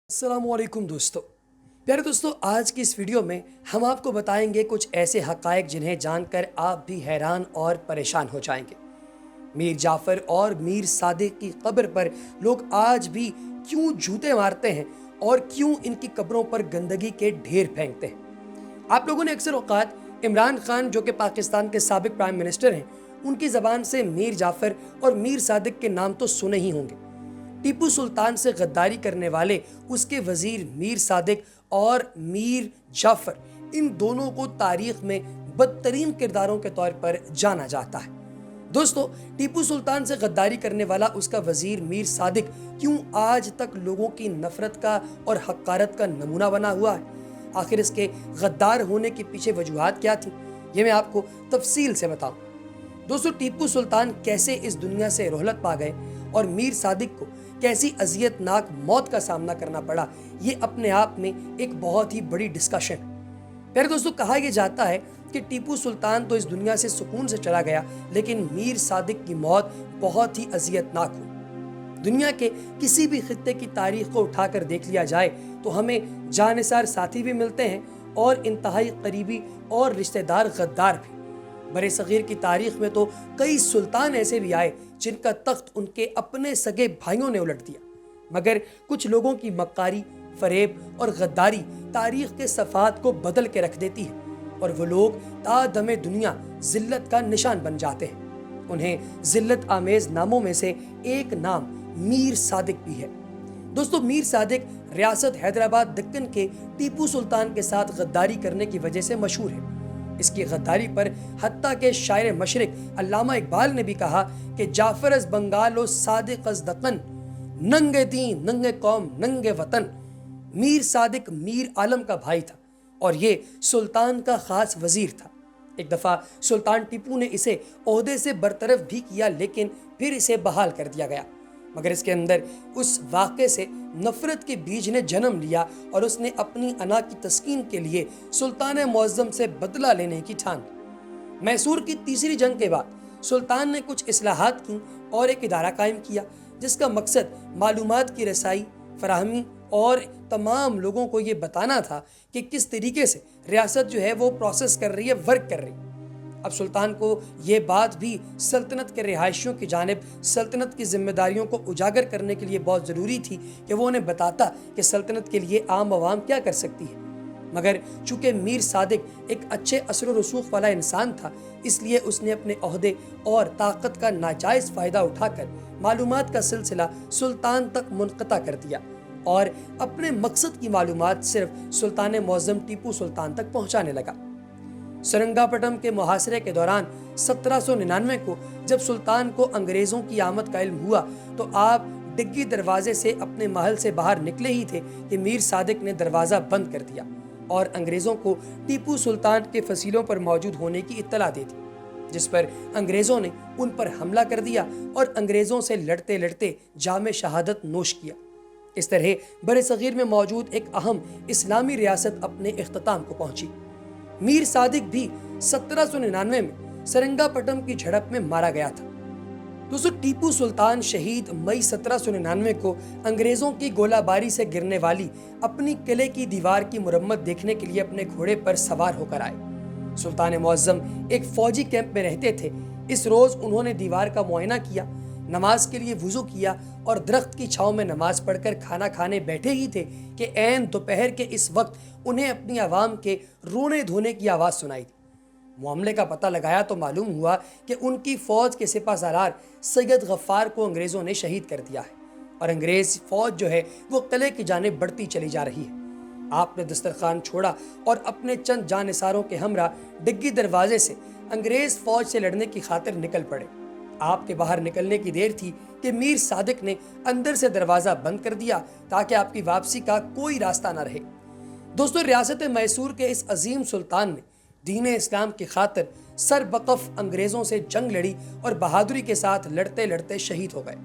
अस्सलामुअलैकुम दोस्तों। प्यारे दोस्तों, आज की इस वीडियो में हम आपको बताएंगे कुछ ऐसे हक़ाइक़ जिन्हें जानकर आप भी हैरान और परेशान हो जाएंगे। मीर जाफ़र और मीर सादिक की कब्र पर लोग आज भी क्यों जूते मारते हैं और क्यों इनकी कब्रों पर गंदगी के ढेर फेंकते हैं। आप लोगों ने अक्सर औक़ात इमरान खान, जो कि पाकिस्तान के साबिक़ प्राइम मिनिस्टर हैं, उनकी ज़बान से मीर जाफ़र और मीर सादिक के नाम तो सुने ही होंगे। टीपू सुल्तान से गद्दारी करने वाले उसके वजीर मीर सादिक और मीर जाफ़र, इन दोनों को तारीख में बदतरीन किरदारों के तौर पर जाना जाता है। दोस्तों, टीपू सुल्तान से गद्दारी करने वाला उसका वजीर मीर सादिक क्यों आज तक लोगों की नफरत का और हक़ारत का नमूना बना हुआ है? आखिर इसके गद्दार होने के पीछे वजूहात क्या थी, ये मैं आपको तफसील से बताऊं। दोस्तों, टीपू सुल्तान कैसे इस दुनिया से रोहलत पा गए और मीर सादिक को कैसी अजियतनाक मौत का सामना करना पड़ा, ये अपने आप में एक बहुत ही बड़ी डिस्कशन है। प्यारे दोस्तों, कहा यह जाता है कि टीपू सुल्तान तो इस दुनिया से सुकून से चला गया, लेकिन मीर सादिक की मौत बहुत ही अजियतनाक हुई। दुनिया के किसी भी खित्ते की तारीख को उठाकर देख लिया जाए तो हमें जानिसार साथी भी मिलते हैं और इंतहाई करीबी और रिश्तेदार गद्दार भी। बरे सगीर की तारीख में तो कई सुल्तान ऐसे भी आए जिनका तख्त उनके अपने सगे भाइयों ने उलट दिया, मगर कुछ लोगों की मक्कारी, फरेब और गद्दारी तारीख के सफ़ात को बदल के रख देती है और वो लोग तादमे दुनिया जिल्लत का निशान बन जाते हैं। उन्हें जिल्लत आमेज नामों में से एक नाम मीर सादिक भी है। दोस्तों, मीर सादिक रियासत हैदराबाद दक्कन के टीपू सुल्तान के साथ गद्दारी करने की वजह से मशहूर है। इसकी गद्दारी पर हत्ता के शायर मशरिक अल्लामा इकबाल ने भी कहा कि जाफर अज बंगालो सादिक अज दक्कन, नंगे दीन नंगे कौम नंगे वतन। मीर सादिक मीर आलम का भाई था और ये सुल्तान का खास वजीर था। एक दफ़ा सुल्तान टीपू ने इसे ओहदे से बरतरफ भी किया, लेकिन फिर इसे बहाल कर दिया गया, मगर इसके अंदर उस वाक़े से नफ़रत के बीज ने जन्म लिया और उसने अपनी अना की तस्कीन के लिए सुल्तान मुअज़्ज़म से बदला लेने की ठान ली। मैसूर की तीसरी जंग के बाद सुल्तान ने कुछ इस्लाहात की और एक इदारा कायम किया, जिसका मकसद मालूमात की रसाई, फराहमी और तमाम लोगों को ये बताना था कि किस तरीके से रियासत जो है वो प्रोसेस कर रही है, वर्क कर रही है। अब सुल्तान को ये बात भी सल्तनत के रिहायशियों की जानिब सल्तनत की जिम्मेदारियों को उजागर करने के लिए बहुत ज़रूरी थी कि वो उन्हें बताता कि सल्तनत के लिए आम आवाम क्या कर सकती है। मगर चूँकि मीर सादिक एक अच्छे असर व रसूख वाला इंसान था, इसलिए उसने अपने ओहदे और ताकत का नाजायज़ फ़ायदा उठाकर मालूमात का सिलसिला सुल्तान तक मुनक़ता कर दिया और अपने मकसद की मालूमात सिर्फ सुल्तान मुअज़्ज़म टीपू सुल्तान तक पहुँचाने लगा। सेरिंगापटम के मुहासरे के दौरान 1799 को जब सुल्तान को अंग्रेज़ों की आमद का इल्म हुआ तो आप डिग्गी दरवाजे से अपने महल से बाहर निकले ही थे कि मीर सादिक ने दरवाज़ा बंद कर दिया और अंग्रेज़ों को टीपू सुल्तान के फसीलों पर मौजूद होने की इत्तला दे दी, जिस पर अंग्रेज़ों ने उन पर हमला कर दिया और अंग्रेज़ों से लड़ते लड़ते जामे शहादत नोश किया। इस तरह बरे सगीर में मौजूद एक अहम इस्लामी रियासत अपने इख्तिताम को पहुंची। मीर सादिक भी 1799 में सेरिंगापटम की झड़प में मारा गया था। दोस्तों, टीपू सुल्तान शहीद मई 1799 को अंग्रेज़ों की गोलाबारी से गिरने वाली अपनी किले की दीवार की मुरम्मत देखने के लिए अपने घोड़े पर सवार होकर आए। सुल्तान मुअज़्ज़म एक फ़ौजी कैंप में रहते थे। इस रोज़ उन्होंने दीवार का मुआयना किया, नमाज के लिए वुज़ू किया और दरख्त की छाँव में नमाज पढ़कर खाना खाने बैठे ही थे कि ऐन दोपहर के इस वक्त उन्हें अपनी आवाम के रोने धोने की आवाज़ सुनाई दी। मामले का पता लगाया तो मालूम हुआ कि उनकी फ़ौज के सिपाहसालार सैयद गफ़ार को अंग्रेज़ों ने शहीद कर दिया है और अंग्रेज़ फ़ौज जो है वो किले की जानिब बढ़ती चली जा रही है। आपने दस्तरखान छोड़ा और अपने चंद जानिसारों के हमरा डिग्गी दरवाजे से अंग्रेज़ फ़ौज से लड़ने की खातिर निकल पड़े। आपके बाहर निकलने की देर थी कि मीर सादिक ने अंदर से दरवाज़ा बंद कर दिया ताकि आपकी वापसी का कोई रास्ता न रहे। दोस्तों, रियासत मैसूर के इस अजीम सुल्तान ने दीन इस्लाम की खातिर सरबकफ अंग्रेज़ों से जंग लड़ी और बहादुरी के साथ लड़ते लड़ते शहीद हो गए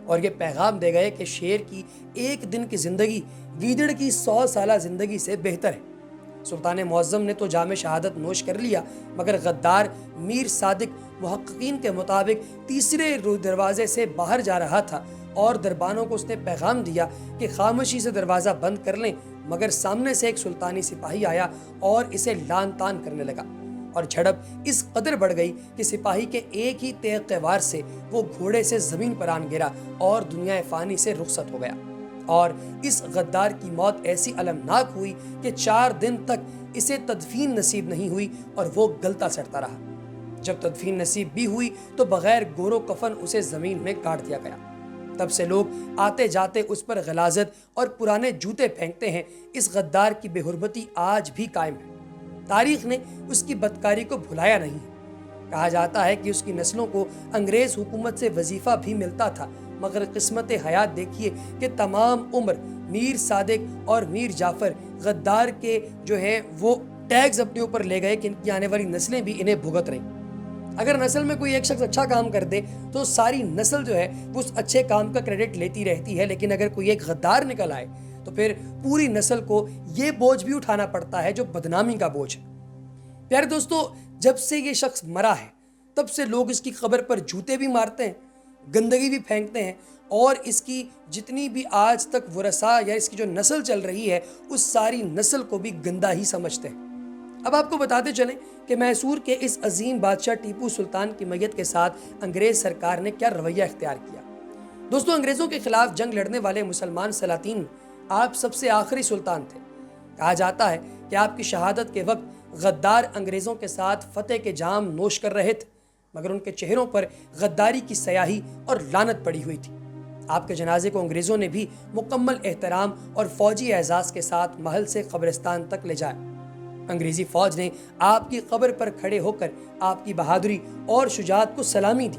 और ये पैगाम दे गए कि शेर की एक दिन की ज़िंदगी गीदड़ की 100 साला ज़िंदगी से बेहतर है। सुल्तान मुअज़्ज़म ने तो जामे शहादत नोश कर लिया, मगर गद्दार मीर सादिक मुहक्किकीन के मुताबिक तीसरे दरवाजे से बाहर जा रहा था اور دربانوں کو اس نے پیغام دیا کہ خاموشی سے دروازہ بند کر لیں، مگر سامنے سے ایک سلطانی سپاہی آیا اور اسے لان تان کرنے لگا، اور جھڑپ اس قدر بڑھ گئی کہ سپاہی کے ایک ہی تیغ کے وار سے وہ گھوڑے سے زمین پر آن گرا اور دنیا فانی سے رخصت ہو گیا۔ اور اس غدار کی موت ایسی المناک ہوئی کہ 4 دن تک اسے تدفین نصیب نہیں ہوئی اور وہ گلتا سڑتا رہا۔ جب تدفین نصیب بھی ہوئی تو بغیر گور و کفن اسے زمین میں گاڑ دیا گیا۔ تب سے لوگ آتے جاتے اس پر غلاظت اور پرانے جوتے پھینکتے ہیں۔ اس غدار کی بے حرمتی آج بھی قائم ہے۔ تاریخ نے اس کی بدکاری کو بھلایا نہیں ہے۔ کہا جاتا ہے کہ اس کی نسلوں کو انگریز حکومت سے وظیفہ بھی ملتا تھا، مگر قسمت حیات دیکھیے کہ تمام عمر میر صادق اور میر جعفر غدار کے وہ ٹیگز اپنے اوپر لے گئے کہ ان کی آنے والی نسلیں بھی انہیں بھگت رہیں۔ اگر نسل میں کوئی ایک شخص اچھا کام کر دے تو ساری نسل وہ اس اچھے کام کا کریڈٹ لیتی رہتی ہے، لیکن اگر کوئی ایک غدار نکل آئے تو پھر پوری نسل کو یہ بوجھ بھی اٹھانا پڑتا ہے جو بدنامی کا بوجھ ہے۔ پیارے دوستو، جب سے یہ شخص مرا ہے تب سے لوگ اس کی قبر پر جوتے بھی مارتے ہیں، گندگی بھی پھینکتے ہیں، اور اس کی جتنی بھی آج تک ورثاء یا اس کی جو نسل چل رہی ہے اس ساری نسل کو بھی گندا ہی سمجھتے ہیں۔ اب آپ کو بتاتے چلیں کہ میسور کے اس عظیم بادشاہ ٹیپو سلطان کی میت کے ساتھ انگریز سرکار نے کیا رویہ اختیار کیا۔ دوستو، انگریزوں کے خلاف جنگ لڑنے والے مسلمان سلاطین آپ سب سے آخری سلطان تھے۔ کہا جاتا ہے کہ آپ کی شہادت کے وقت غدار انگریزوں کے ساتھ فتح کے جام نوش کر رہے تھے، مگر ان کے چہروں پر غداری کی سیاہی اور لعنت پڑی ہوئی تھی۔ آپ کے جنازے کو انگریزوں نے بھی مکمل احترام اور فوجی اعزاز کے ساتھ محل سے قبرستان تک لے جایا۔ انگریزی فوج نے آپ کی قبر پر کھڑے ہو کر آپ کی بہادری اور شجاعت کو سلامی دی۔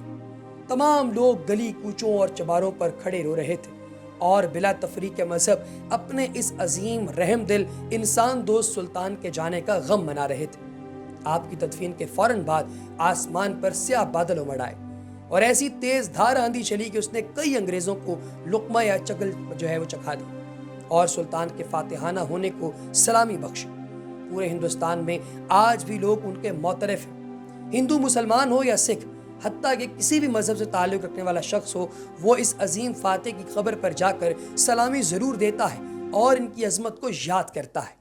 تمام لوگ گلی کوچوں اور چباروں پر کھڑے رو رہے تھے اور بلا تفریق مذہب اپنے اس عظیم رحم دل انسان دوست سلطان کے جانے کا غم منا رہے تھے۔ آپ کی تدفین کے فوراً بعد آسمان پر سیاہ بادل امڑ آئے اور ایسی تیز دھار آندھی چلی کہ اس نے کئی انگریزوں کو لقمہ یا چگل وہ چکھا دی اور سلطان کے فاتحانہ ہونے کو سلامی بخشی۔ پورے ہندوستان میں آج بھی لوگ ان کے معترف ہیں۔ ہندو مسلمان ہو یا سکھ، حتیٰ کہ کسی بھی مذہب سے تعلق رکھنے والا شخص ہو، وہ اس عظیم فاتح کی قبر پر جا کر سلامی ضرور دیتا ہے اور ان کی عظمت کو یاد کرتا ہے۔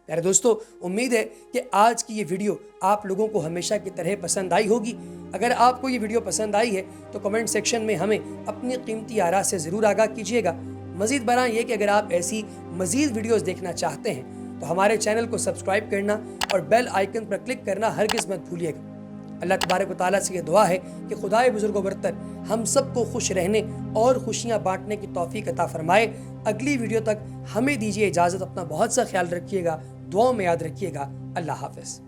پیارے دوستو، امید ہے کہ آج کی یہ ویڈیو آپ لوگوں کو ہمیشہ کی طرح پسند آئی ہوگی۔ اگر آپ کو یہ ویڈیو پسند آئی ہے تو کمنٹ سیکشن میں ہمیں اپنی قیمتی آراء سے ضرور آگاہ کیجیے گا۔ مزید برآں یہ کہ اگر آپ ایسی مزید ویڈیوز دیکھنا چاہتے ہیں تو ہمارے چینل کو سبسکرائب کرنا اور بیل آئیکن پر کلک کرنا ہرگز مت بھولیے گا۔ اللہ تبارک و تعالیٰ سے یہ دعا ہے کہ خدائے بزرگ و برتر ہم سب کو خوش رہنے اور خوشیاں بانٹنے کی توفیق عطا فرمائے۔ اگلی ویڈیو تک ہمیں دیجیے اجازت۔ اپنا بہت سا خیال رکھیے گا، دعاؤں میں یاد رکھیے گا۔ اللہ حافظ۔